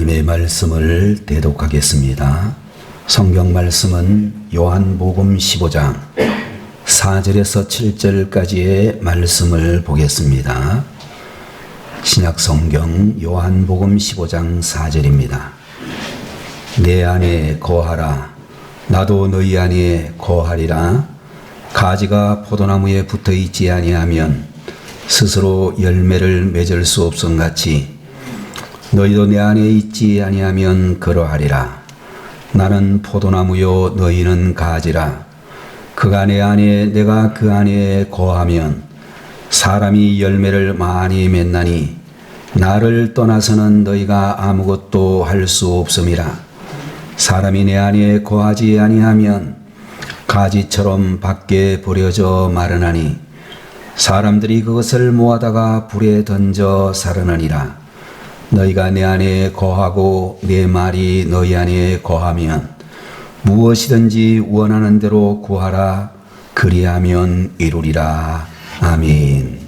하나님의 말씀을 대독하겠습니다. 성경 말씀은 요한복음 15장 4절에서 7절까지의 말씀을 보겠습니다. 신약 성경 요한복음 15장 4절입니다. 내 안에 거하라. 나도 너희 안에 거하리라. 가지가 포도나무에 붙어 있지 아니하면 스스로 열매를 맺을 수 없음같이 너희도 내 안에 있지 아니하면 그러하리라. 나는 포도나무요 너희는 가지라. 그가 내 안에 내가 그 안에 거하면 사람이 열매를 많이 맺나니 나를 떠나서는 너희가 아무것도 할 수 없음이라. 사람이 내 안에 거하지 아니하면 가지처럼 밖에 버려져 마르나니 사람들이 그것을 모아다가 불에 던져 사르느니라. 너희가 내 안에 거하고 내 말이 너희 안에 거하면 무엇이든지 원하는 대로 구하라. 그리하면 이루리라. 아멘.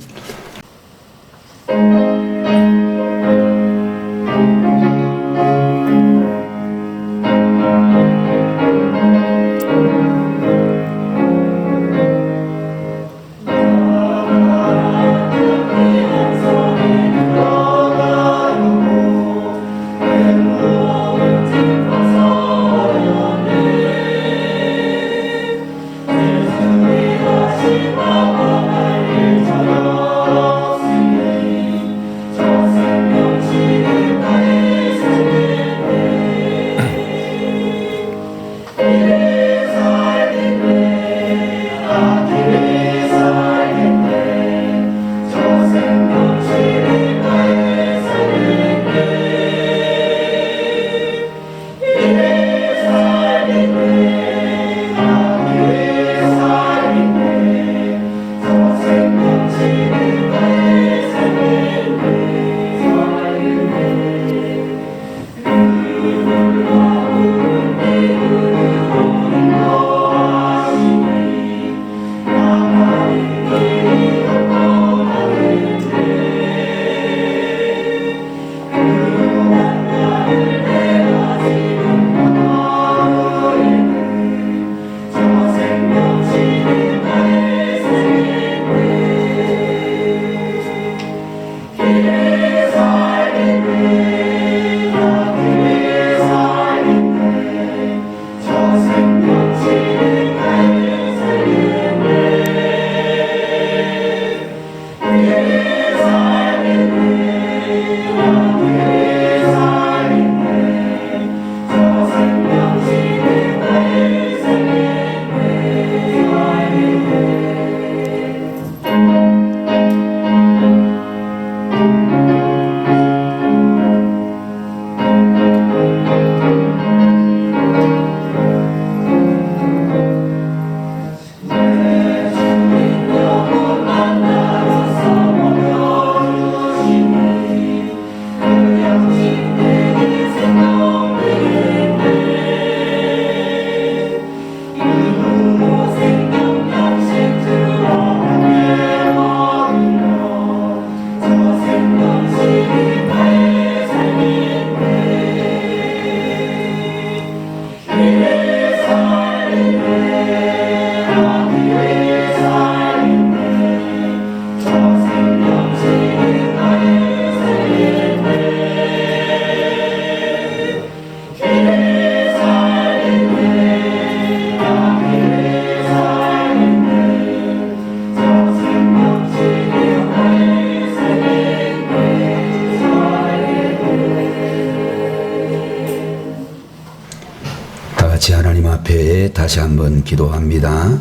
같이 하나님 앞에 다시 한번 기도합니다.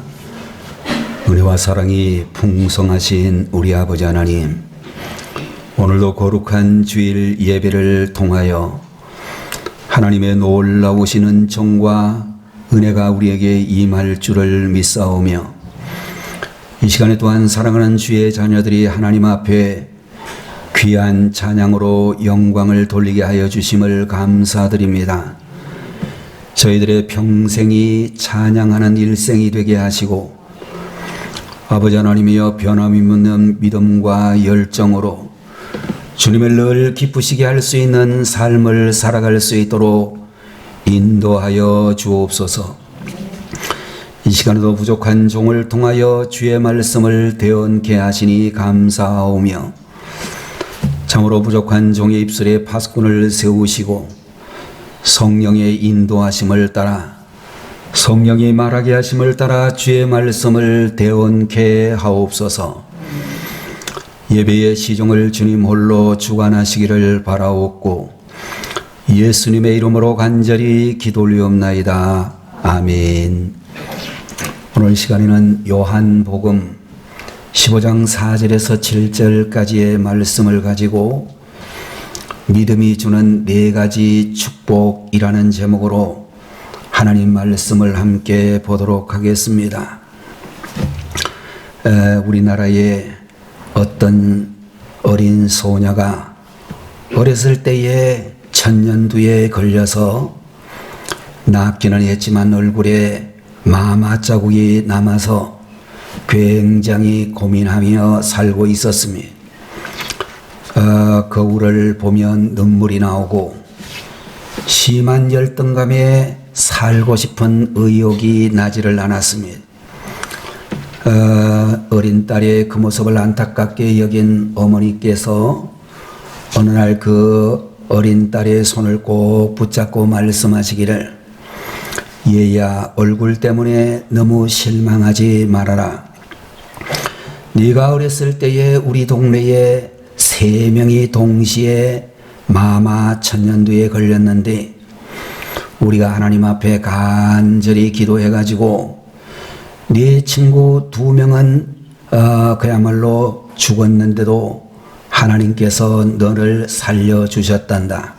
은혜와 사랑이 풍성하신 우리 아버지 하나님, 오늘도 거룩한 주일 예배를 통하여 하나님의 놀라우시는 정과 은혜가 우리에게 임할 줄을 믿사오며, 이 시간에 또한 사랑하는 주의 자녀들이 하나님 앞에 귀한 찬양으로 영광을 돌리게 하여 주심을 감사드립니다. 저희들의 평생이 찬양하는 일생이 되게 하시고, 아버지 하나님이여 변함없는 믿음과 열정으로 주님을 늘 기쁘시게 할 수 있는 삶을 살아갈 수 있도록 인도하여 주옵소서. 이 시간에도 부족한 종을 통하여 주의 말씀을 대언케 하시니 감사하오며, 참으로 부족한 종의 입술에 파수꾼을 세우시고 성령의 인도하심을 따라, 성령이 말하게 하심을 따라 주의 말씀을 대언케 하옵소서. 예배의 시종을 주님 홀로 주관하시기를 바라옵고 예수님의 이름으로 간절히 기도 올리옵나이다. 아멘. 오늘 시간에는 요한복음 15장 4절에서 7절까지의 말씀을 가지고 믿음이 주는 4가지 축복이라는 제목으로 하나님 말씀을 함께 보도록 하겠습니다. 우리나라에 어떤 어린 소녀가 어렸을 때에 천년두에 걸려서 낫기는 했지만 얼굴에 마마 자국이 남아서 굉장히 고민하며 살고 있었습니다. 거울을 보면 눈물이 나오고 심한 열등감에 살고 싶은 의욕이 나지를 않았습니다. 어린 딸의 그 모습을 안타깝게 여긴 어머니께서 어느 날 그 어린 딸의 손을 꼭 붙잡고 말씀하시기를, 얘야, 얼굴 때문에 너무 실망하지 말아라. 네가 어렸을 때에 우리 동네에 3명이 동시에 마마 천년두에 걸렸는데 우리가 하나님 앞에 간절히 기도해가지고 네 친구 2명은 그야말로 죽었는데도 하나님께서 너를 살려주셨단다.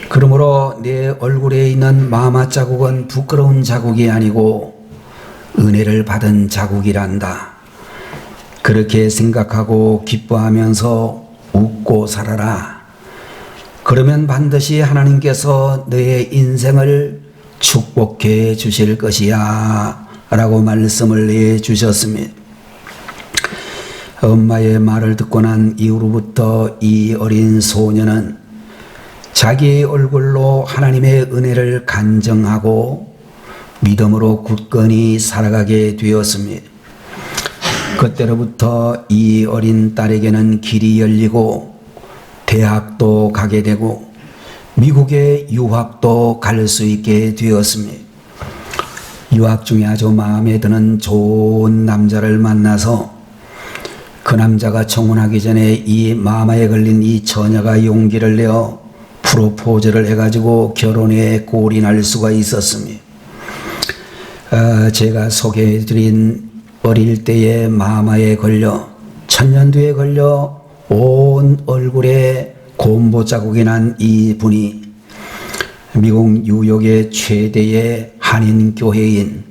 그러므로 네 얼굴에 있는 마마 자국은 부끄러운 자국이 아니고 은혜를 받은 자국이란다. 그렇게 생각하고 기뻐하면서 웃고 살아라. 그러면 반드시 하나님께서 너의 인생을 축복해 주실 것이야 라고 말씀을 해주셨습니다. 엄마의 말을 듣고 난 이후로부터 이 어린 소녀는 자기의 얼굴로 하나님의 은혜를 간증하고 믿음으로 굳건히 살아가게 되었습니다. 그때로부터 이 어린 딸에게는 길이 열리고 대학도 가게 되고 미국에 유학도 갈 수 있게 되었습니다. 유학 중에 아주 마음에 드는 좋은 남자를 만나서 그 남자가 청혼하기 전에 이 마마에 걸린 이 처녀가 용기를 내어 프로포즈를 해가지고 결혼에 골이 날 수가 있었습니다. 제가 소개해드린 어릴 때에 마마에 걸려 천년두에 걸려 온 얼굴에 곰보 자국이 난 이 분이 미국 뉴욕의 최대의 한인교회인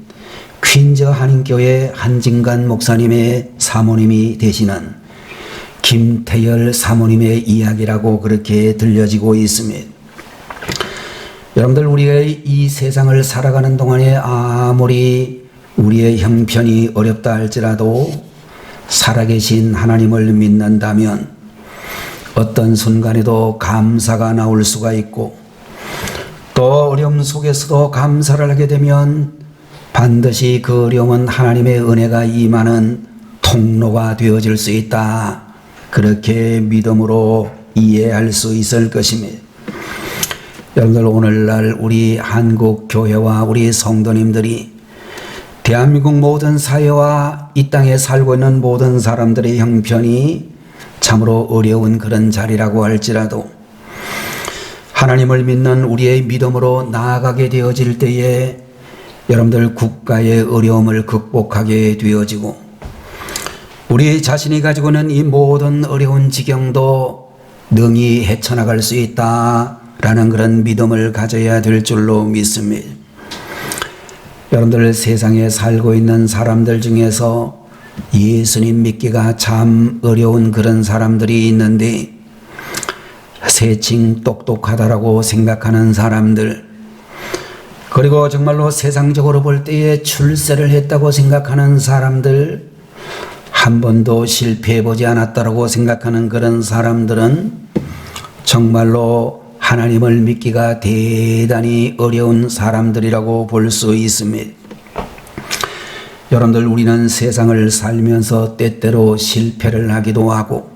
퀸즈 한인교회 한진관 목사님의 사모님이 되시는 김태열 사모님의 이야기라고 그렇게 들려지고 있습니다. 여러분들, 우리가 이 세상을 살아가는 동안에 아무리 우리의 형편이 어렵다 할지라도 살아계신 하나님을 믿는다면 어떤 순간에도 감사가 나올 수가 있고, 또 어려움 속에서도 감사를 하게 되면 반드시 그 어려움은 하나님의 은혜가 임하는 통로가 되어질 수 있다. 그렇게 믿음으로 이해할 수 있을 것입니다. 여러분들, 오늘날 우리 한국 교회와 우리 성도님들이 대한민국 모든 사회와 이 땅에 살고 있는 모든 사람들의 형편이 참으로 어려운 그런 자리라고 할지라도 하나님을 믿는 우리의 믿음으로 나아가게 되어질 때에 여러분들 국가의 어려움을 극복하게 되어지고 우리 자신이 가지고 있는 이 모든 어려운 지경도 능히 헤쳐나갈 수 있다라는 그런 믿음을 가져야 될 줄로 믿습니다. 여러분들, 세상에 살고 있는 사람들 중에서 예수님 믿기가 참 어려운 그런 사람들이 있는데, 세칭 똑똑하다라고 생각하는 사람들, 그리고 정말로 세상적으로 볼 때에 출세를 했다고 생각하는 사람들, 한 번도 실패해보지 않았다고 생각하는 그런 사람들은 정말로 하나님을 믿기가 대단히 어려운 사람들이라고 볼 수 있습니다. 여러분들, 우리는 세상을 살면서 때때로 실패를 하기도 하고,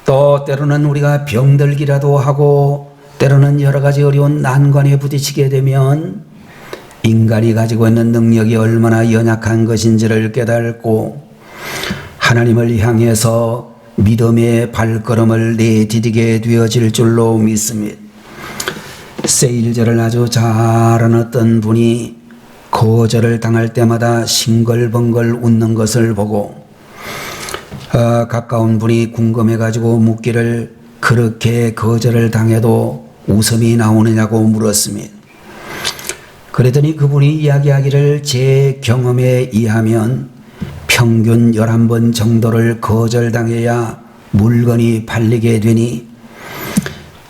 또 때로는 우리가 병들기라도 하고, 때로는 여러 가지 어려운 난관에 부딪히게 되면 인간이 가지고 있는 능력이 얼마나 연약한 것인지를 깨닫고 하나님을 향해서 믿음의 발걸음을 내디디게 되어질 줄로 믿습니다. 세일즈를 아주 잘하는 어떤 분이 거절을 당할 때마다 싱글벙글 웃는 것을 보고 가까운 분이 궁금해가지고 묻기를, 그렇게 거절을 당해도 웃음이 나오느냐고 물었습니다. 그랬더니 그분이 이야기하기를, 제 경험에 의하면 평균 11번 정도를 거절당해야 물건이 팔리게 되니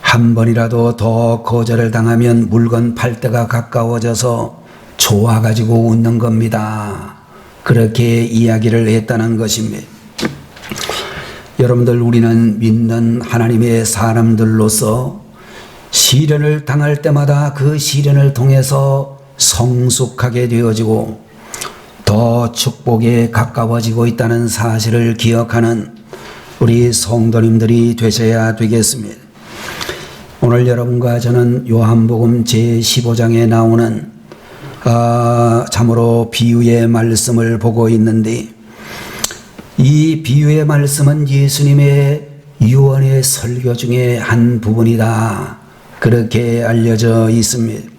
한 번이라도 더 거절을 당하면 물건 팔 때가 가까워져서 좋아가지고 웃는 겁니다. 그렇게 이야기를 했다는 것입니다. 여러분들, 우리는 믿는 하나님의 사람들로서 시련을 당할 때마다 그 시련을 통해서 성숙하게 되어지고 더 축복에 가까워지고 있다는 사실을 기억하는 우리 성도님들이 되셔야 되겠습니다. 오늘 여러분과 저는 요한복음 제15장에 나오는 참으로 비유의 말씀을 보고 있는데, 이 비유의 말씀은 예수님의 유언의 설교 중에 한 부분이다, 그렇게 알려져 있습니다.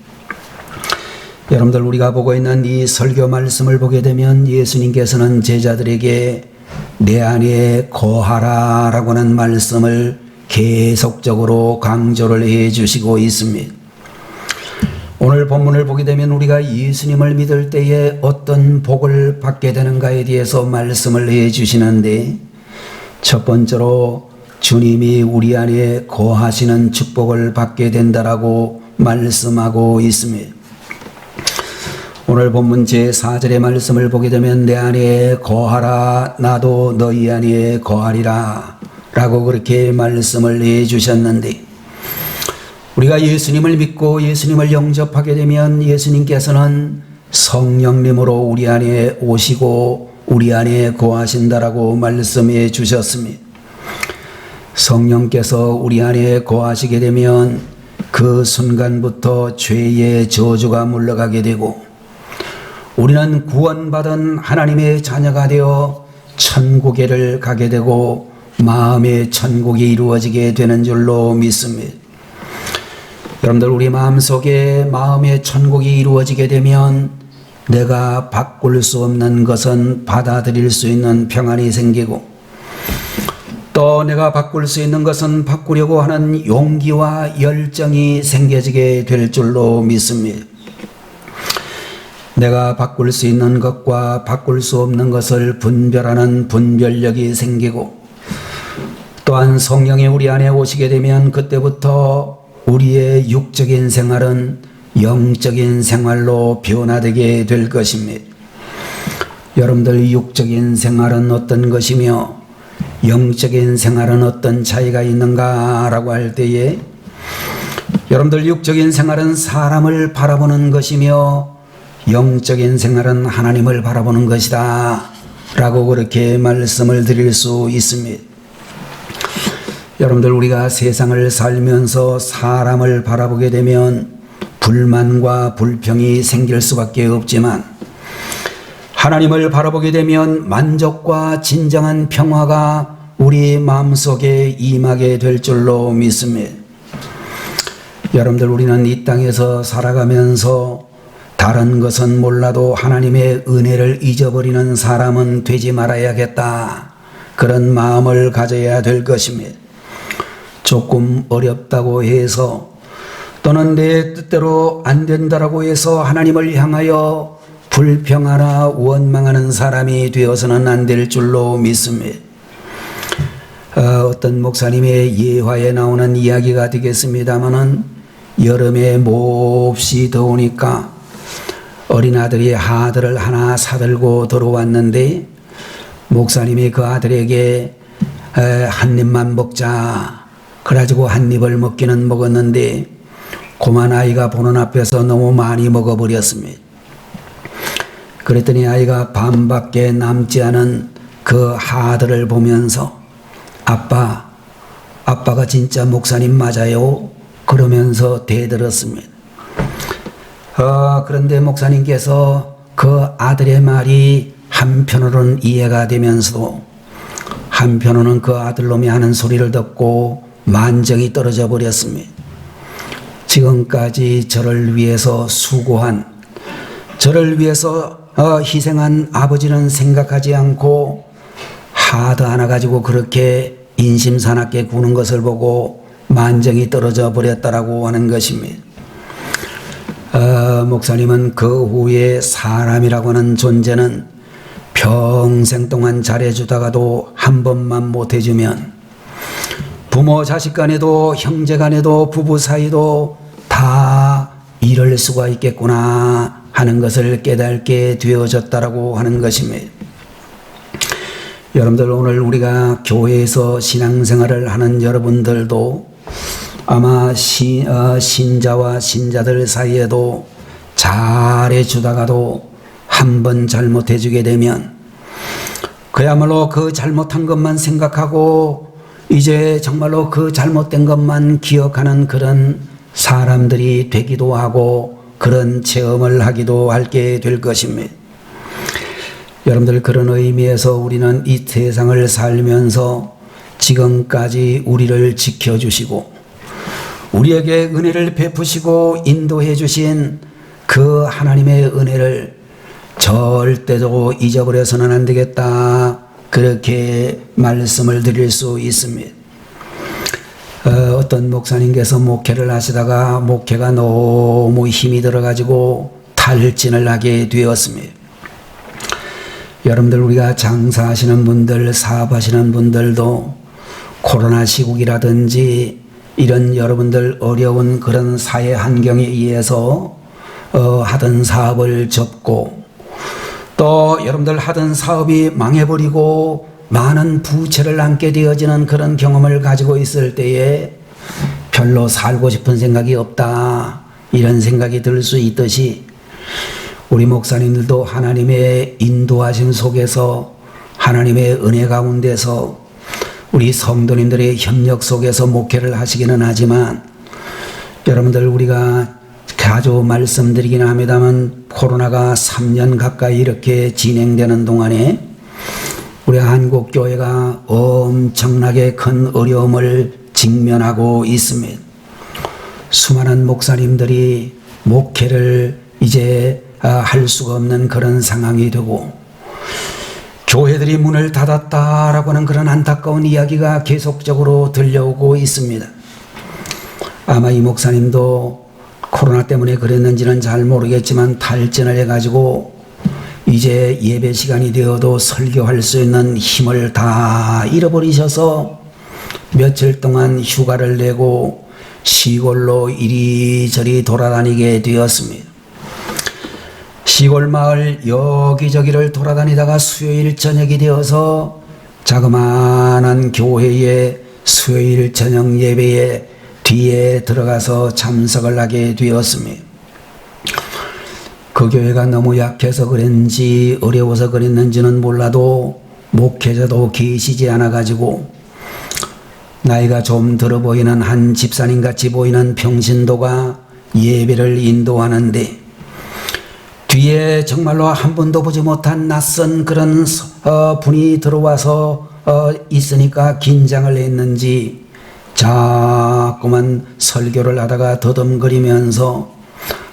여러분들, 우리가 보고 있는 이 설교 말씀을 보게 되면 예수님께서는 제자들에게 내 안에 거하라 라고 하는 말씀을 계속적으로 강조를 해 주시고 있습니다. 오늘 본문을 보게 되면 우리가 예수님을 믿을 때에 어떤 복을 받게 되는가에 대해서 말씀을 해 주시는데, 첫 번째로 주님이 우리 안에 거하시는 축복을 받게 된다라고 말씀하고 있습니다. 오늘 본문 제4절의 말씀을 보게 되면 내 안에 거하라, 나도 너희 안에 거하리라 라고 그렇게 말씀을 해 주셨는데, 우리가 예수님을 믿고 예수님을 영접하게 되면 예수님께서는 성령님으로 우리 안에 오시고 우리 안에 거하신다라고 말씀해 주셨습니다. 성령께서 우리 안에 거하시게 되면 그 순간부터 죄의 저주가 물러가게 되고 우리는 구원받은 하나님의 자녀가 되어 천국에를 가게 되고 마음의 천국이 이루어지게 되는 줄로 믿습니다. 여러분들, 우리 마음속에 마음의 천국이 이루어지게 되면 내가 바꿀 수 없는 것은 받아들일 수 있는 평안이 생기고, 또 내가 바꿀 수 있는 것은 바꾸려고 하는 용기와 열정이 생겨지게 될 줄로 믿습니다. 내가 바꿀 수 있는 것과 바꿀 수 없는 것을 분별하는 분별력이 생기고, 또한 성령이 우리 안에 오시게 되면 그때부터 우리의 육적인 생활은 영적인 생활로 변화되게 될 것입니다. 여러분들, 육적인 생활은 어떤 것이며 영적인 생활은 어떤 차이가 있는가라고 할 때에, 여러분들, 육적인 생활은 사람을 바라보는 것이며 영적인 생활은 하나님을 바라보는 것이다 라고 그렇게 말씀을 드릴 수 있습니다. 여러분들, 우리가 세상을 살면서 사람을 바라보게 되면 불만과 불평이 생길 수밖에 없지만, 하나님을 바라보게 되면 만족과 진정한 평화가 우리 마음속에 임하게 될 줄로 믿습니다. 여러분들, 우리는 이 땅에서 살아가면서 다른 것은 몰라도 하나님의 은혜를 잊어버리는 사람은 되지 말아야겠다, 그런 마음을 가져야 될 것입니다. 조금 어렵다고 해서, 또는 내 뜻대로 안 된다라고 해서 하나님을 향하여 불평하나 원망하는 사람이 되어서는 안 될 줄로 믿습니다. 어떤 목사님의 예화에 나오는 이야기가 되겠습니다마는, 여름에 몹시 더우니까 어린아들이 하드를 하나 사들고 들어왔는데 목사님이 그 아들에게 한 입만 먹자 그래가지고 한 입을 먹기는 먹었는데 고만 아이가 보는 앞에서 너무 많이 먹어버렸습니다. 그랬더니 아이가 반밖에 남지 않은 그 아들을 보면서 아빠가 진짜 목사님 맞아요? 그러면서 대들었습니다. 그런데 목사님께서 그 아들의 말이 한편으로는 이해가 되면서도 한편으로는 그 아들놈이 하는 소리를 듣고 만정이 떨어져 버렸습니다. 지금까지 저를 위해서 수고한, 저를 위해서 희생한 아버지는 생각하지 않고 하드 하나 가지고 그렇게 인심사납게 구는 것을 보고 만정이 떨어져 버렸다라고 하는 것입니다. 목사님은 그 후에 사람이라고 하는 존재는 평생 동안 잘해주다가도 한 번만 못해주면 부모 자식 간에도 형제 간에도 부부 사이도 다 이럴 수가 있겠구나 하는 것을 깨닫게 되어졌다라고 하는 것입니다. 여러분들 오늘 우리가 교회에서 신앙생활을 하는 여러분들도 아마 신자와 신자들 사이에도 잘해주다가도 한 번 잘못해주게 되면 그야말로 그 잘못한 것만 생각하고 이제 정말로 그 잘못된 것만 기억하는 그런 사람들이 되기도 하고 그런 체험을 하기도 하게 될 것입니다. 여러분들 그런 의미에서 우리는 이 세상을 살면서 지금까지 우리를 지켜주시고 우리에게 은혜를 베푸시고 인도해 주신 그 하나님의 은혜를 절대로 잊어버려서는 안 되겠다 그렇게 말씀을 드릴 수 있습니다. 어떤 목사님께서 목회를 하시다가 목회가 너무 힘이 들어가지고 탈진을 하게 되었습니다. 여러분들 우리가 장사하시는 분들 사업하시는 분들도 코로나 시국이라든지 이런 여러분들 어려운 그런 사회 환경에 의해서 하던 사업을 접고 또 여러분들 하던 사업이 망해버리고 많은 부채를 안게 되어지는 그런 경험을 가지고 있을 때에 별로 살고 싶은 생각이 없다 이런 생각이 들 수 있듯이 우리 목사님들도 하나님의 인도하심 속에서 하나님의 은혜 가운데서 우리 성도님들의 협력 속에서 목회를 하시기는 하지만 여러분들 우리가 자주 말씀드리긴 합니다만 코로나가 3년 가까이 이렇게 진행되는 동안에 우리 한국교회가 엄청나게 큰 어려움을 직면하고 있습니다. 수많은 목사님들이 목회를 이제 할 수가 없는 그런 상황이 되고 교회들이 문을 닫았다라고 하는 그런 안타까운 이야기가 계속적으로 들려오고 있습니다. 아마 이 목사님도 코로나 때문에 그랬는지는 잘 모르겠지만 탈진을 해가지고 이제 예배 시간이 되어도 설교할 수 있는 힘을 다 잃어버리셔서 며칠 동안 휴가를 내고 시골로 이리저리 돌아다니게 되었습니다. 시골 마을 여기저기를 돌아다니다가 수요일 저녁이 되어서 자그마한 교회의 수요일 저녁 예배에 뒤에 들어가서 참석을 하게 되었습니다. 그 교회가 너무 약해서 그랬는지 어려워서 그랬는지는 몰라도 목회자도 계시지 않아가지고 나이가 좀 들어 보이는 한 집사님같이 보이는 평신도가 예배를 인도하는데 뒤에 정말로 한 번도 보지 못한 낯선 그런 분이 들어와서 있으니까 긴장을 했는지 자꾸만 설교를 하다가 더듬거리면서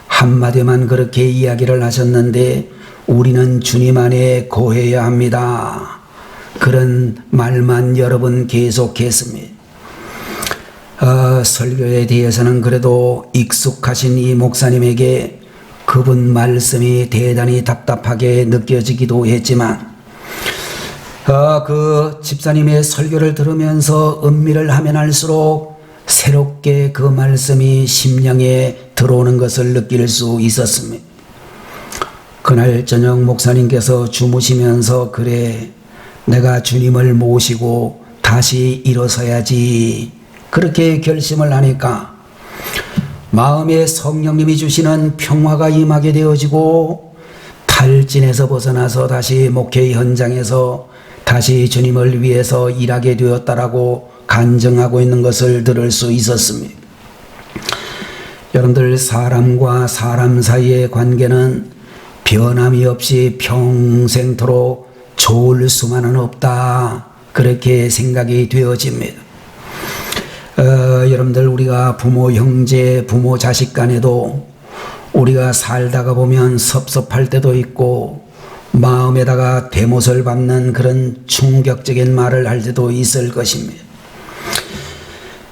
한마디만 그렇게 이야기를 하셨는데 우리는 주님 안에 거해야 합니다. 그런 말만 여러 번 계속했습니다. 설교에 대해서는 그래도 익숙하신 이 목사님에게 그분 말씀이 대단히 답답하게 느껴지기도 했지만 그 집사님의 설교를 들으면서 음미를 하면 할수록 새롭게 그 말씀이 심령에 들어오는 것을 느낄 수 있었습니다. 그날 저녁 목사님께서 주무시면서 그래 내가 주님을 모시고 다시 일어서야지. 그렇게 결심을 하니까 마음에 성령님이 주시는 평화가 임하게 되어지고 탈진에서 벗어나서 다시 목회 현장에서 다시 주님을 위해서 일하게 되었다라고 간증하고 있는 것을 들을 수 있었습니다. 여러분들, 사람과 사람 사이의 관계는 변함이 없이 평생토록 좋을 수만은 없다. 그렇게 생각이 되어집니다. 여러분들, 우리가 부모 형제, 부모 자식 간에도 우리가 살다가 보면 섭섭할 때도 있고 마음에다가 대못을 받는 그런 충격적인 말을 할 때도 있을 것입니다.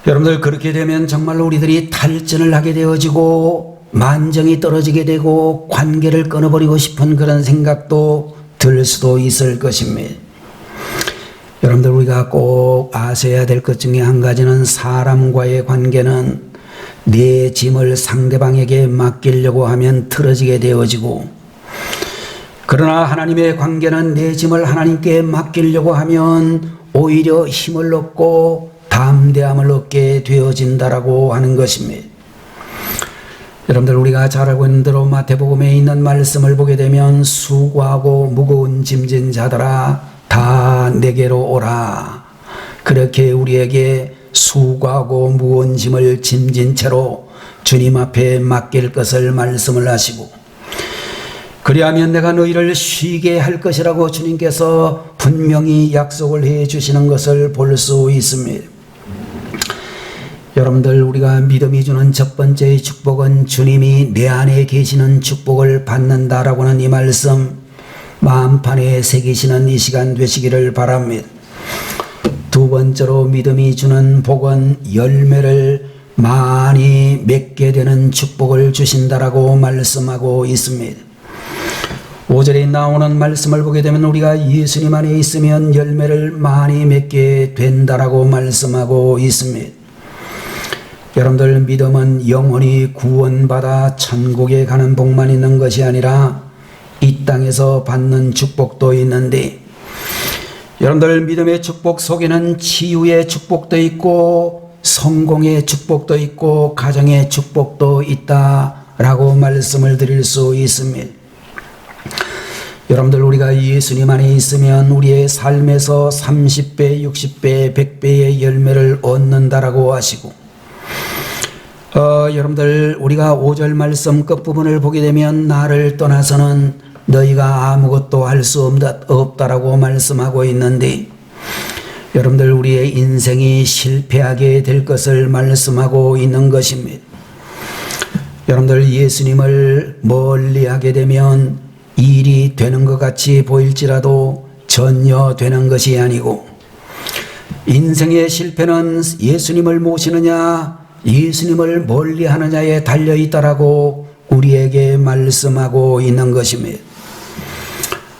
여러분들, 그렇게 되면 정말로 우리들이 탈진을 하게 되어지고 만정이 떨어지게 되고 관계를 끊어버리고 싶은 그런 생각도 들 수도 있을 것입니다. 여러분들, 우리가 꼭 아셔야 될 것 중에 한 가지는 사람과의 관계는 내 짐을 상대방에게 맡기려고 하면 틀어지게 되어지고, 그러나 하나님의 관계는 내 짐을 하나님께 맡기려고 하면 오히려 힘을 얻고 담대함을 얻게 되어진다라고 하는 것입니다. 여러분들, 우리가 잘 알고 있는 대로 마태복음에 있는 말씀을 보게 되면 수고하고 무거운 짐진 자들아 다 내게로 오라. 그렇게 우리에게 수고하고 무거운 짐을 짐진 채로 주님 앞에 맡길 것을 말씀을 하시고, 그리하면 내가 너희를 쉬게 할 것이라고 주님께서 분명히 약속을 해 주시는 것을 볼 수 있습니다. 여러분들, 우리가 믿음이 주는 첫 번째 축복은 주님이 내 안에 계시는 축복을 받는다라고 하는 이 말씀 마음판에 새기시는 이 시간 되시기를 바랍니다. 두 번째로 믿음이 주는 복은 열매를 많이 맺게 되는 축복을 주신다라고 말씀하고 있습니다. 5절에 나오는 말씀을 보게 되면 우리가 예수님 안에 있으면 열매를 많이 맺게 된다라고 말씀하고 있습니다. 여러분들, 믿음은 영원히 구원받아 천국에 가는 복만 있는 것이 아니라 이 땅에서 받는 축복도 있는데, 여러분들, 믿음의 축복 속에는 치유의 축복도 있고 성공의 축복도 있고 가정의 축복도 있다라고 말씀을 드릴 수 있습니다. 여러분들, 우리가 예수님 안에 있으면 우리의 삶에서 30배, 60배, 100배의 열매를 얻는다라고 하시고, 여러분들, 우리가 5절 말씀 끝부분을 보게 되면 나를 떠나서는 너희가 아무것도 할 수 없다라고 말씀하고 있는데, 여러분들, 우리의 인생이 실패하게 될 것을 말씀하고 있는 것입니다. 여러분들, 예수님을 멀리하게 되면 일이 되는 것 같이 보일지라도 전혀 되는 것이 아니고, 인생의 실패는 예수님을 모시느냐 예수님을 멀리하느냐에 달려있다라고 우리에게 말씀하고 있는 것입니다.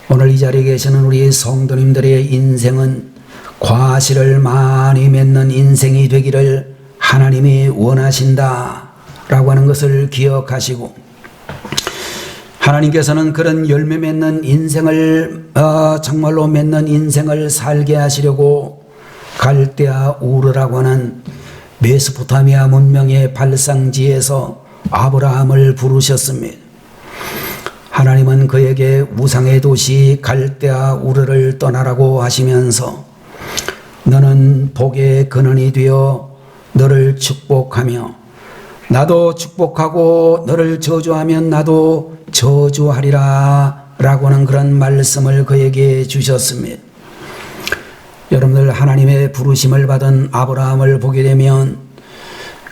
오늘 이 자리에 계시는 우리 성도님들의 인생은 과실을 많이 맺는 인생이 되기를 하나님이 원하신다라고 하는 것을 기억하시고, 하나님께서는 그런 열매 맺는 인생을 정말로 맺는 인생을 살게 하시려고 갈대아 우르라고 하는 메소포타미아 문명의 발상지에서 아브라함을 부르셨습니다. 하나님은 그에게 우상의 도시 갈대아 우르를 떠나라고 하시면서 너는 복의 근원이 되어 너를 축복하며 나도 축복하고 너를 저주하면 나도 저주하리라 라고 하는 그런 말씀을 그에게 주셨습니다. 여러분들, 하나님의 부르심을 받은 아브라함을 보게 되면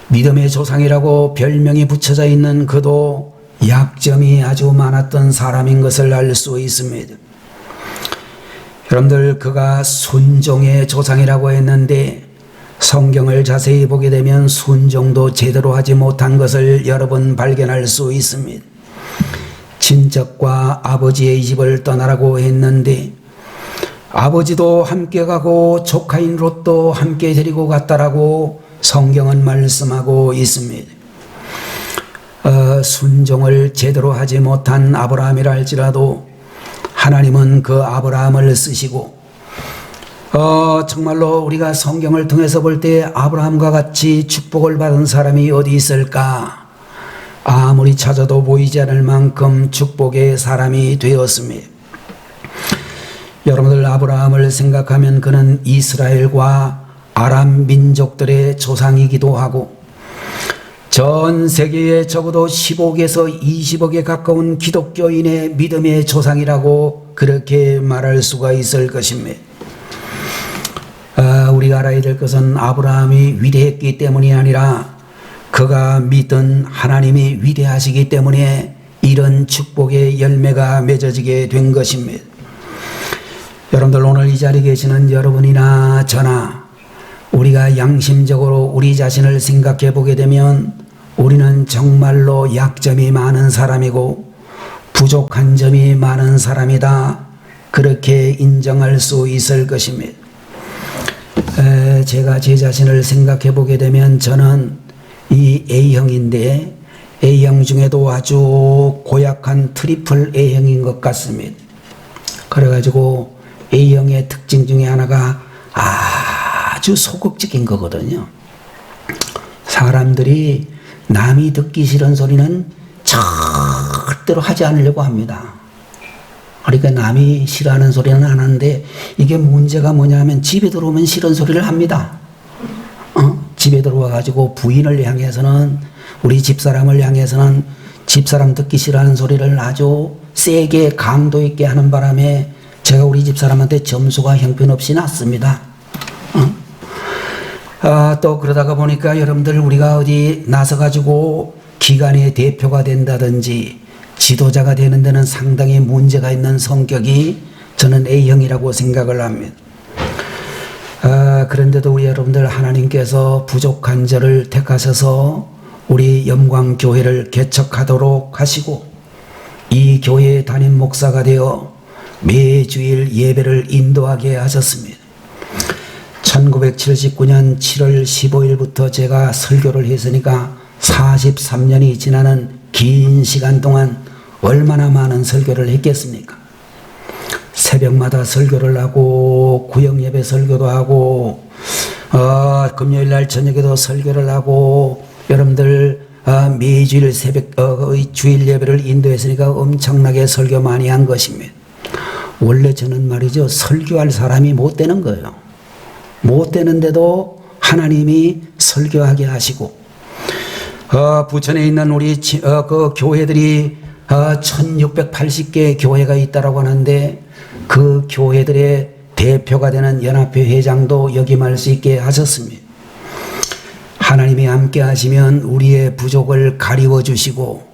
믿음의 조상이라고 별명이 붙여져 있는 그도 약점이 아주 많았던 사람인 것을 알 수 있습니다. 여러분들, 그가 순종의 조상이라고 했는데 성경을 자세히 보게 되면 순종도 제대로 하지 못한 것을 여러 번 발견할 수 있습니다. 친척과 아버지의 집을 떠나라고 했는데 아버지도 함께 가고 조카인 롯도 함께 데리고 갔다라고 성경은 말씀하고 있습니다. 순종을 제대로 하지 못한 아브라함이라 할지라도 하나님은 그 아브라함을 쓰시고 정말로 우리가 성경을 통해서 볼 때 아브라함과 같이 축복을 받은 사람이 어디 있을까? 아무리 찾아도 보이지 않을 만큼 축복의 사람이 되었습니다. 여러분들 아브라함을 생각하면 그는 이스라엘과 아람 민족들의 조상이기도 하고 전 세계에 적어도 10억에서 20억에 가까운 기독교인의 믿음의 조상이라고 그렇게 말할 수가 있을 것입니다. 우리가 알아야 될 것은 아브라함이 위대했기 때문이 아니라 그가 믿던 하나님이 위대하시기 때문에 이런 축복의 열매가 맺어지게 된 것입니다. 여러분들 오늘 이 자리에 계시는 여러분이나 저나 우리가 양심적으로 우리 자신을 생각해 보게 되면 우리는 정말로 약점이 많은 사람이고 부족한 점이 많은 사람이다. 그렇게 인정할 수 있을 것입니다. 제가 제 자신을 생각해 보게 되면 저는 이 A형인데 A형 중에도 아주 고약한 트리플 A형인 것 같습니다. 그래가지고 A형의 특징 중에 하나가 아주 소극적인 거거든요. 사람들이 남이 듣기 싫은 소리는 절대로 하지 않으려고 합니다. 그러니까 남이 싫어하는 소리는 안 하는데 이게 문제가 뭐냐면 집에 들어오면 싫은 소리를 합니다. 집에 들어와 가지고 부인을 향해서는 우리 집사람을 향해서는 집사람 듣기 싫어하는 소리를 아주 세게 강도 있게 하는 바람에 제가 우리 집사람한테 점수가 형편없이 났습니다. 또 그러다가 보니까 여러분들 우리가 어디 나서 가지고 기관의 대표가 된다든지 지도자가 되는 데는 상당히 문제가 있는 성격이 저는 A형이라고 생각을 합니다. 그런데도 우리 여러분들 하나님께서 부족한 저를 택하셔서 우리 영광교회를 개척하도록 하시고 이 교회의 담임 목사가 되어 매주일 예배를 인도하게 하셨습니다. 1979년 7월 15일부터 제가 설교를 했으니까 43년이 지나는 긴 시간 동안 얼마나 많은 설교를 했겠습니까? 새벽마다 설교를 하고 구역예배 설교도 하고 금요일날 저녁에도 설교를 하고 여러분들 매주일 새벽 주일 예배를 인도했으니까 엄청나게 설교 많이 한 것입니다. 원래 저는 말이죠 설교할 사람이 못 되는 거예요. 못 되는데도 하나님이 설교하게 하시고 부천에 있는 우리 그 교회들이 1680개 교회가 있다라고 하는데 그 교회들의 대표가 되는 연합회 회장도 역임할 수 있게 하셨습니다. 하나님이 함께 하시면 우리의 부족을 가리워 주시고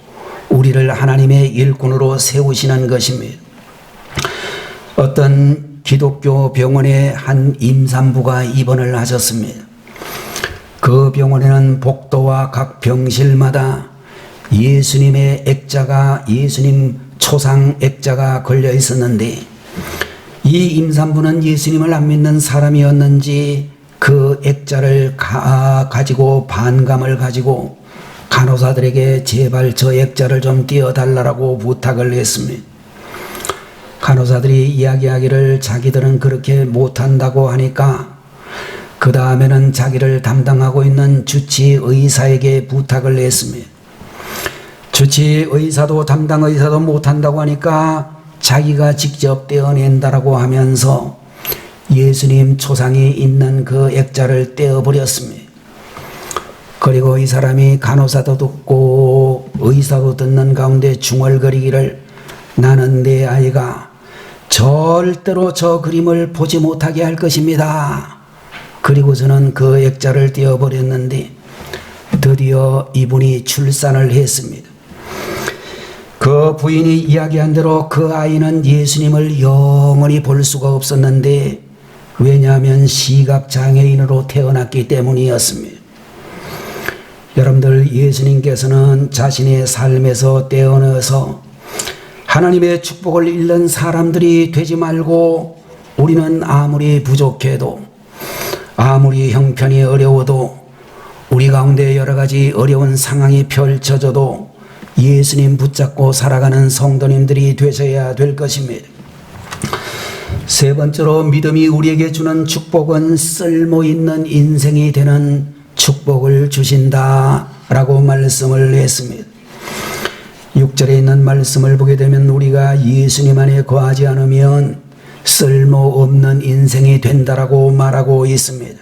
우리를 하나님의 일꾼으로 세우시는 것입니다. 어떤 기독교 병원의 한 임산부가 입원을 하셨습니다. 그 병원에는 복도와 각 병실마다 예수님의 액자가 예수님 초상 액자가 걸려 있었는데 이 임산부는 예수님을 안 믿는 사람이었는지 그 액자를 가지고 반감을 가지고 간호사들에게 제발 저 액자를 좀 띄워달라고 부탁을 했습니다. 간호사들이 이야기하기를 자기들은 그렇게 못한다고 하니까 그 다음에는 자기를 담당하고 있는 주치의사에게 부탁을 했습니다. 주치의사도 담당 의사도 못한다고 하니까 자기가 직접 떼어낸다라고 하면서 예수님 초상이 있는 그 액자를 떼어버렸습니다. 그리고 이 사람이 간호사도 듣고 의사도 듣는 가운데 중얼거리기를 나는 내 아이가 절대로 저 그림을 보지 못하게 할 것입니다. 그리고 저는 그 액자를 떼어버렸는데 드디어 이분이 출산을 했습니다. 그 부인이 이야기한 대로 그 아이는 예수님을 영원히 볼 수가 없었는데 왜냐하면 시각장애인으로 태어났기 때문이었습니다. 여러분들 예수님께서는 자신의 삶에서 떼어내서 하나님의 축복을 잃는 사람들이 되지 말고 우리는 아무리 부족해도 아무리 형편이 어려워도 우리 가운데 여러 가지 어려운 상황이 펼쳐져도 예수님 붙잡고 살아가는 성도님들이 되셔야 될 것입니다. 세 번째로 믿음이 우리에게 주는 축복은 쓸모 있는 인생이 되는 축복을 주신다라고 말씀을 했습니다. 6절에 있는 말씀을 보게 되면 우리가 예수님 안에 거하지 않으면 쓸모없는 인생이 된다라고 말하고 있습니다.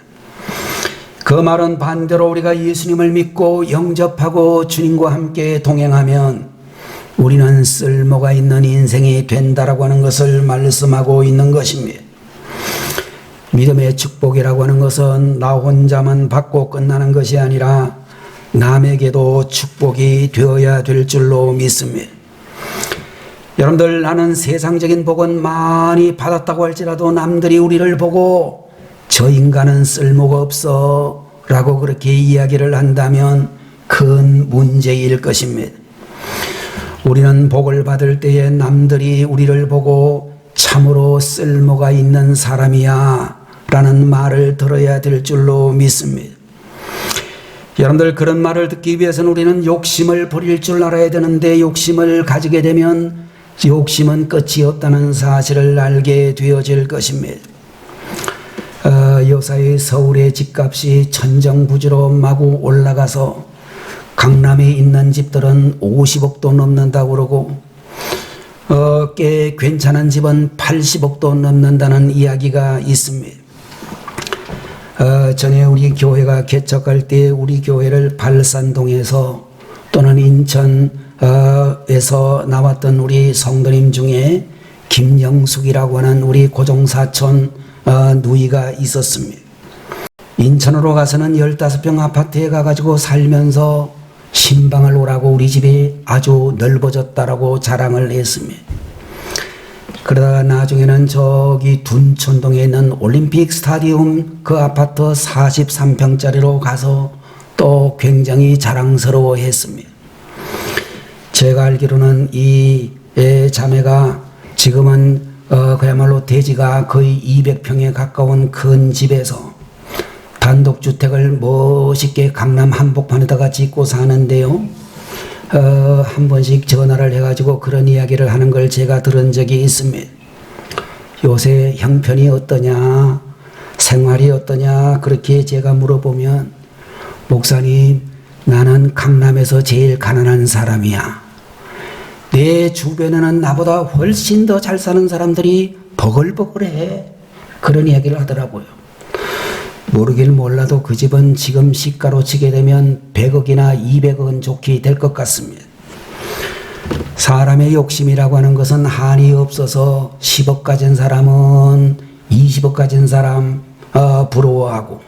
그 말은 반대로 우리가 예수님을 믿고 영접하고 주님과 함께 동행하면 우리는 쓸모가 있는 인생이 된다라고 하는 것을 말씀하고 있는 것입니다. 믿음의 축복이라고 하는 것은 나 혼자만 받고 끝나는 것이 아니라 남에게도 축복이 되어야 될 줄로 믿습니다. 여러분들, 나는 세상적인 복은 많이 받았다고 할지라도 남들이 우리를 보고 저 인간은 쓸모가 없어 라고 그렇게 이야기를 한다면 큰 문제일 것입니다. 우리는 복을 받을 때에 남들이 우리를 보고 참으로 쓸모가 있는 사람이야 라는 말을 들어야 될 줄로 믿습니다. 여러분들, 그런 말을 듣기 위해서는 우리는 욕심을 버릴 줄 알아야 되는데, 욕심을 가지게 되면 욕심은 끝이 없다는 사실을 알게 되어질 것입니다. 요사이 서울의 집값이 천정부지로 마구 올라가서 강남에 있는 집들은 50억도 넘는다고 그러고 꽤 괜찮은 집은 80억도 넘는다는 이야기가 있습니다. 전에 우리 교회가 개척할 때 우리 교회를 발산동에서 또는 인천에서 나왔던 우리 성도님 중에 김영숙이라고 하는 우리 고종사촌 누이가 있었습니다. 인천으로 가서는 15평 아파트에 가가지고 살면서 신방을 오라고 우리 집이 아주 넓어졌다라고 자랑을 했습니다. 그러다가 나중에는 저기 둔촌동에 있는 올림픽 스타디움 그 아파트 43평짜리로 가서 또 굉장히 자랑스러워 했습니다. 제가 알기로는 이 자매가 지금은 그야말로 대지가 거의 200평에 가까운 큰 집에서 단독주택을 멋있게 강남 한복판에다가 짓고 사는데요. 한 번씩 전화를 해가지고 그런 이야기를 하는 걸 제가 들은 적이 있습니다. 요새 형편이 어떠냐, 생활이 어떠냐, 그렇게 제가 물어보면, 목사님, 나는 강남에서 제일 가난한 사람이야. 내 주변에는 나보다 훨씬 더 잘 사는 사람들이 버글버글해. 그런 이야기를 하더라고요. 모르긴 몰라도 그 집은 지금 시가로 치게 되면 100억이나 200억은 좋게 될 것 같습니다. 사람의 욕심이라고 하는 것은 한이 없어서 10억 가진 사람은 20억 가진 사람 부러워하고,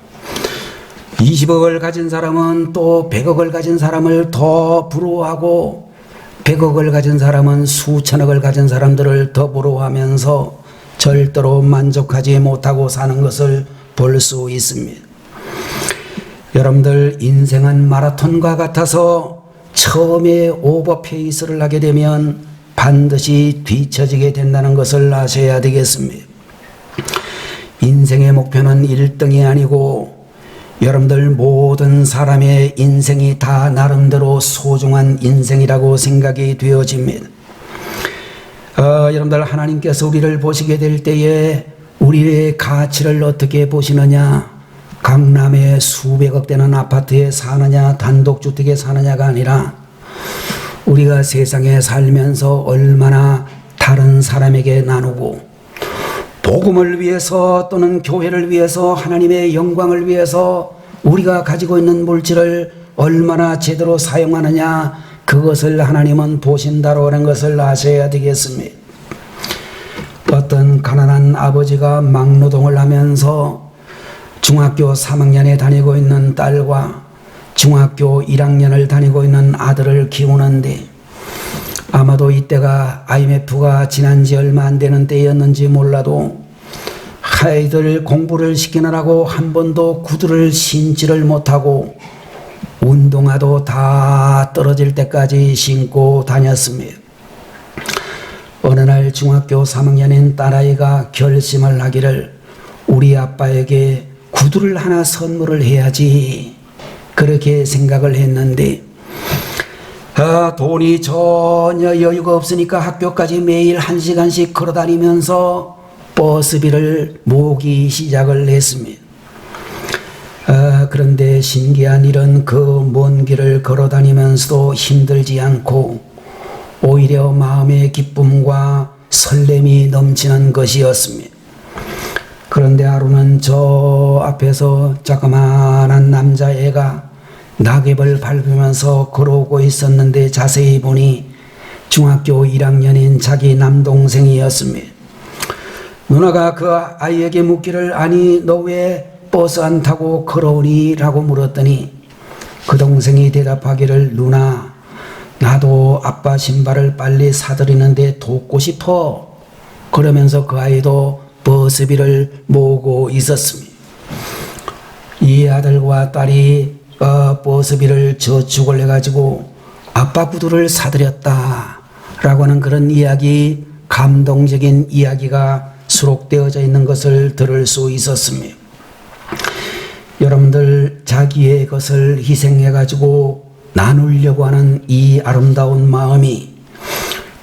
20억을 가진 사람은 또 100억을 가진 사람을 더 부러워하고, 100억을 가진 사람은 수천억을 가진 사람들을 더 부러워하면서 절대로 만족하지 못하고 사는 것을 볼 수 있습니다. 여러분들, 인생은 마라톤과 같아서 처음에 오버페이스를 하게 되면 반드시 뒤처지게 된다는 것을 아셔야 되겠습니다. 인생의 목표는 1등이 아니고 여러분들 모든 사람의 인생이 다 나름대로 소중한 인생이라고 생각이 되어집니다. 여러분들, 하나님께서 우리를 보시게 될 때에 우리의 가치를 어떻게 보시느냐, 강남에 수백억 되는 아파트에 사느냐, 단독주택에 사느냐가 아니라 우리가 세상에 살면서 얼마나 다른 사람에게 나누고 복음을 위해서 또는 교회를 위해서 하나님의 영광을 위해서 우리가 가지고 있는 물질을 얼마나 제대로 사용하느냐, 그것을 하나님은 보신다고 하는 것을 아셔야 되겠습니다. 어떤 가난한 아버지가 막노동을 하면서 중학교 3학년에 다니고 있는 딸과 중학교 1학년을 다니고 있는 아들을 키우는데, 아마도 이때가 IMF가 지난 지 얼마 안 되는 때였는지 몰라도 아이들 공부를 시키느라고 한 번도 구두를 신지를 못하고 운동화도 다 떨어질 때까지 신고 다녔습니다. 어느 날 중학교 3학년인 딸아이가 결심을 하기를, 우리 아빠에게 구두를 하나 선물을 해야지, 그렇게 생각을 했는데 돈이 전혀 여유가 없으니까 학교까지 매일 1시간씩 걸어다니면서 버스비를 모으기 시작을 했습니다. 그런데 신기한 일은 그 먼 길을 걸어 다니면서도 힘들지 않고 오히려 마음의 기쁨과 설렘이 넘치는 것이었습니다. 그런데 하루는 저 앞에서 자그마한 남자애가 낙엽을 밟으면서 걸어오고 있었는데 자세히 보니 중학교 1학년인 자기 남동생이었습니다. 누나가 그 아이에게 묻기를 아니 너 왜 버스 안 타고 걸어오니? 라고 물었더니 그 동생이 대답하기를 누나 나도 아빠 신발을 빨리 사드리는데 돕고 싶어. 그러면서 그 아이도 버스비를 모으고 있었습니다. 이 아들과 딸이 버스비를 저축을 해가지고 아빠 구두를 사드렸다 라고 하는 그런 이야기, 감동적인 이야기가 수록되어져 있는 것을 들을 수 있었습니다. 여러분들 자기의 것을 희생해가지고 나누려고 하는 이 아름다운 마음이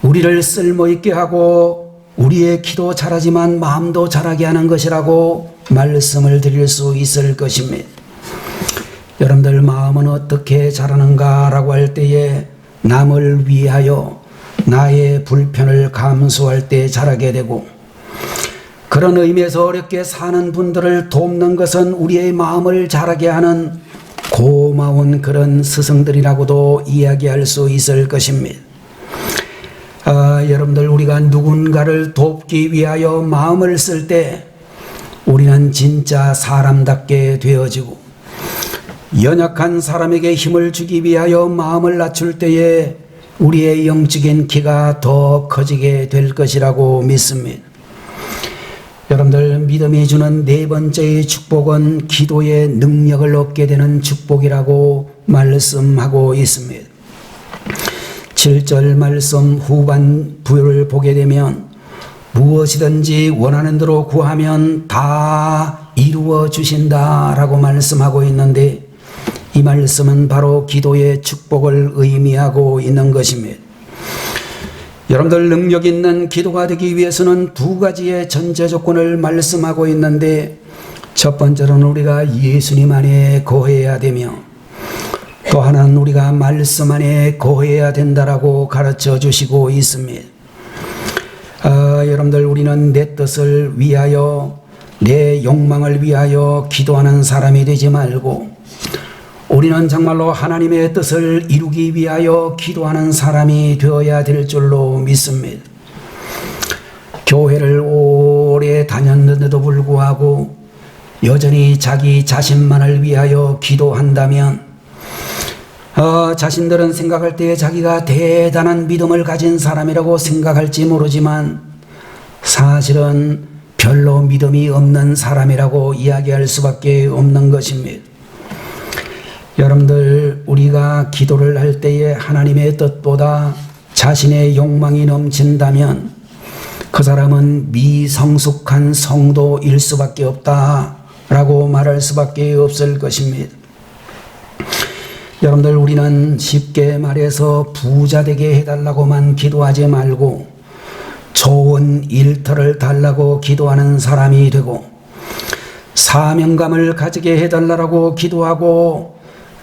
우리를 쓸모있게 하고 우리의 키도 자라지만 마음도 자라게 하는 것이라고 말씀을 드릴 수 있을 것입니다. 여러분들 마음은 어떻게 자라는가 라고 할 때에 남을 위하여 나의 불편을 감수할 때 자라게 되고 그런 의미에서 어렵게 사는 분들을 돕는 것은 우리의 마음을 자라게 하는 고마운 그런 스승들이라고도 이야기할 수 있을 것입니다. 여러분들 우리가 누군가를 돕기 위하여 마음을 쓸 때 우리는 진짜 사람답게 되어지고 연약한 사람에게 힘을 주기 위하여 마음을 낮출 때에 우리의 영적인 키가 더 커지게 될 것이라고 믿습니다. 여러분들 믿음이 주는 네 번째의 축복은 기도의 능력을 얻게 되는 축복이라고 말씀하고 있습니다. 7절 말씀 후반 부를 보게 되면 무엇이든지 원하는 대로 구하면 다 이루어 주신다 라고 말씀하고 있는데 이 말씀은 바로 기도의 축복을 의미하고 있는 것입니다. 여러분들 능력 있는 기도가 되기 위해서는 두 가지의 전제 조건을 말씀하고 있는데 첫 번째로는 우리가 예수님 안에 거해야 되며 또 하나는 우리가 말씀 안에 거해야 된다라고 가르쳐 주시고 있습니다. 여러분들 우리는 내 뜻을 위하여 내 욕망을 위하여 기도하는 사람이 되지 말고 우리는 정말로 하나님의 뜻을 이루기 위하여 기도하는 사람이 되어야 될 줄로 믿습니다. 교회를 오래 다녔는데도 불구하고 여전히 자기 자신만을 위하여 기도한다면 자신들은 생각할 때 자기가 대단한 믿음을 가진 사람이라고 생각할지 모르지만 사실은 별로 믿음이 없는 사람이라고 이야기할 수밖에 없는 것입니다. 여러분들 우리가 기도를 할 때에 하나님의 뜻보다 자신의 욕망이 넘친다면 그 사람은 미성숙한 성도일 수밖에 없다라고 말할 수밖에 없을 것입니다. 여러분들 우리는 쉽게 말해서 부자 되게 해달라고만 기도하지 말고 좋은 일터를 달라고 기도하는 사람이 되고 사명감을 가지게 해달라고 기도하고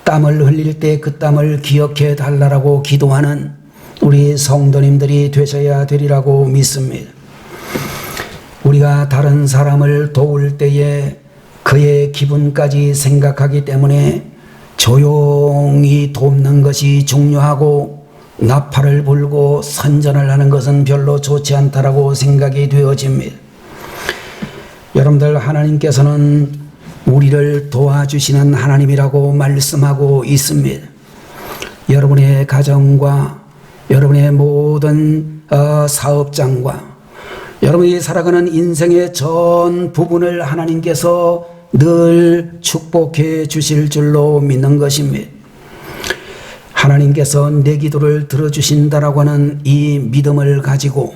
땀을 흘릴 때 그 땀을 기억해 달라고 기도하는 우리 성도님들이 되셔야 되리라고 믿습니다. 우리가 다른 사람을 도울 때에 그의 기분까지 생각하기 때문에 조용히 돕는 것이 중요하고 나팔을 불고 선전을 하는 것은 별로 좋지 않다라고 생각이 되어집니다. 여러분들 하나님께서는 우리를 도와주시는 하나님이라고 말씀하고 있습니다. 여러분의 가정과 여러분의 모든 사업장과 여러분이 살아가는 인생의 전 부분을 하나님께서 늘 축복해 주실 줄로 믿는 것입니다. 하나님께서 내 기도를 들어주신다라고 하는 이 믿음을 가지고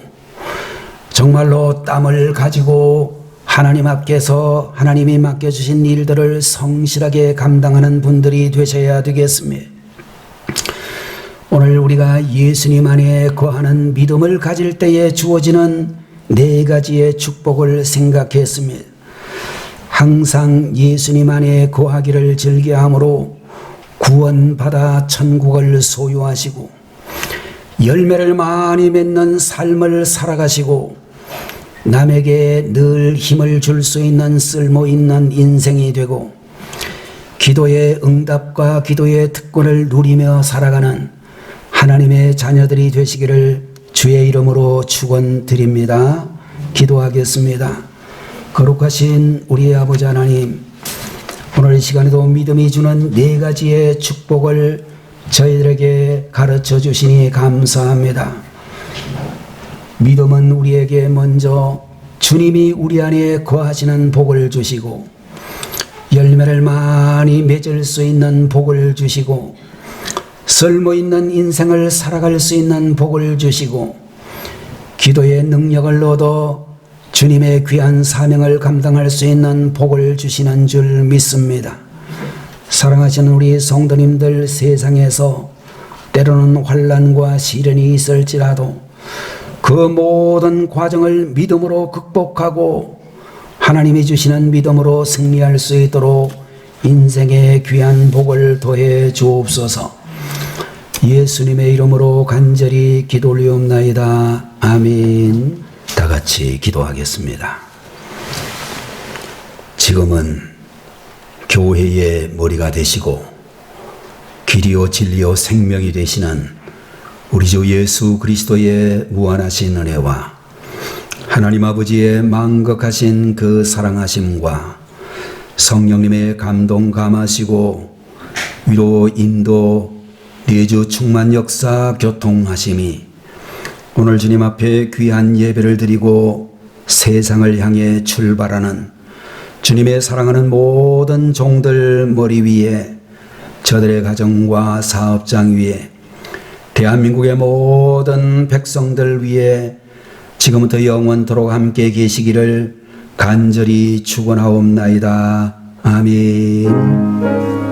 정말로 땀을 가지고 하나님 앞에서 하나님이 맡겨주신 일들을 성실하게 감당하는 분들이 되셔야 되겠습니다. 오늘 우리가 예수님 안에 거하는 믿음을 가질 때에 주어지는 네 가지의 축복을 생각했습니다. 항상 예수님 안에 거하기를 즐겨함으로 구원받아 천국을 소유하시고 열매를 많이 맺는 삶을 살아가시고 남에게 늘 힘을 줄 수 있는 쓸모 있는 인생이 되고 기도의 응답과 기도의 특권을 누리며 살아가는 하나님의 자녀들이 되시기를 주의 이름으로 축원드립니다. 기도하겠습니다. 거룩하신 우리 아버지 하나님, 오늘 이 시간에도 믿음이 주는 네 가지의 축복을 저희들에게 가르쳐 주시니 감사합니다. 믿음은 우리에게 먼저 주님이 우리 안에 거하시는 복을 주시고 열매를 많이 맺을 수 있는 복을 주시고 쓸모있는 인생을 살아갈 수 있는 복을 주시고 기도의 능력을 얻어 주님의 귀한 사명을 감당할 수 있는 복을 주시는 줄 믿습니다. 사랑하시는 우리 성도님들, 세상에서 때로는 환난과 시련이 있을지라도 그 모든 과정을 믿음으로 극복하고 하나님이 주시는 믿음으로 승리할 수 있도록 인생의 귀한 복을 더해 주옵소서. 예수님의 이름으로 간절히 기도 올리옵나이다. 아멘. 다 같이 기도하겠습니다. 지금은 교회의 머리가 되시고 길이요 진리요 생명이 되시는 우리 주 예수 그리스도의 무한하신 은혜와 하나님 아버지의 망극하신 그 사랑하심과 성령님의 감동 감하시고 위로 인도 내주 충만 역사 교통하심이 오늘 주님 앞에 귀한 예배를 드리고 세상을 향해 출발하는 주님의 사랑하는 모든 종들 머리 위에, 저들의 가정과 사업장 위에, 대한민국의 모든 백성들 위에 지금부터 영원토록 함께 계시기를 간절히 축원하옵나이다. 아멘.